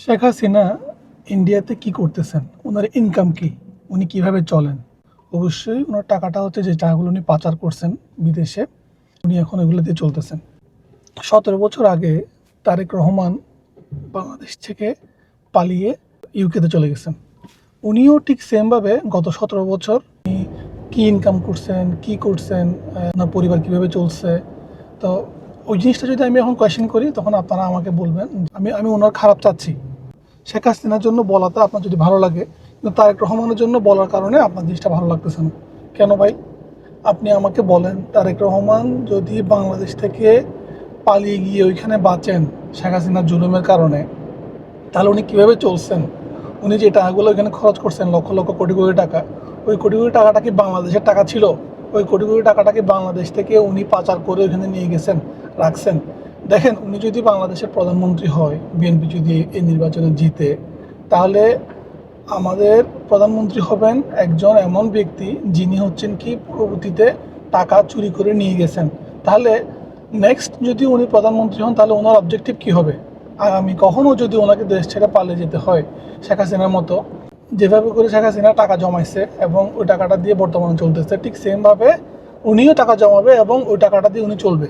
শেখ হাসিনা ইন্ডিয়াতে কি করতেছেন, ওনার ইনকাম কি, উনি কিভাবে চলেন? অবশ্যই ওনার টাকাটা হচ্ছে যে টাকাগুলো উনি পাচার করছেন বিদেশে, উনি এখন এগুলো দিয়ে চলতেছেন। 17 বছর আগে তারেক রহমান বাংলাদেশ থেকে পালিয়ে ইউকেতে চলে গেছেন। উনিও ঠিক সেমভাবে গত 17 বছর কি ইনকাম করছেন, কি করছেন, ওনার পরিবার কিভাবে চলছে। তো ওই জিনিসটা যদি আমি এখন কোয়েশ্চেন করি তখন আপনারা আমাকে বলবেন আমি আমি ওনার খারাপ চাচ্ছি। শেখ হাসিনার জন্য বলাতে আপনার যদি ভালো লাগে, কিন্তু তারেক রহমানের জন্য বলার কারণে আপনার জিনিসটা ভালো লাগতেছে না কেন ভাই? আপনি আমাকে বলেন, তারেক রহমান যদি বাংলাদেশ থেকে পালিয়ে গিয়ে ওইখানে বাঁচেন শেখ হাসিনার জুলুমের কারণে, তাহলে উনি কীভাবে চলছেন? উনি যে টাকাগুলো এখানে খরচ করছেন লক্ষ লক্ষ কোটি কোটি টাকা, ওই কোটি কোটি টাকাটা কি বাংলাদেশের টাকা ছিল? ওই কোটি কোটি টাকাটা কি বাংলাদেশ থেকে উনি পাচার করে ওইখানে নিয়ে গেছেন, রাখছেন? দেখেন, উনি যদি বাংলাদেশের প্রধানমন্ত্রী হয়, বিএনপি যদি এই নির্বাচনে জিতে, তাহলে আমাদের প্রধানমন্ত্রী হবেন একজন এমন ব্যক্তি যিনি হচ্ছেন কি পরবর্তীতে টাকা চুরি করে নিয়ে গেছেন। তাহলে নেক্সট যদি উনি প্রধানমন্ত্রী হন, তাহলে ওনার অবজেক্টিভ কী হবে? আর আমি কখনও যদি ওনাকে দেশ ছেড়ে পালিয়ে যেতে হয় শেখ হাসিনার মতো, যেভাবে করে শেখ হাসিনা টাকা জমাইছে এবং ওই টাকাটা দিয়ে বর্তমানে চলতেছে, ঠিক সেমভাবে উনিও টাকা জমাবে এবং ওই টাকাটা দিয়ে উনি চলবে।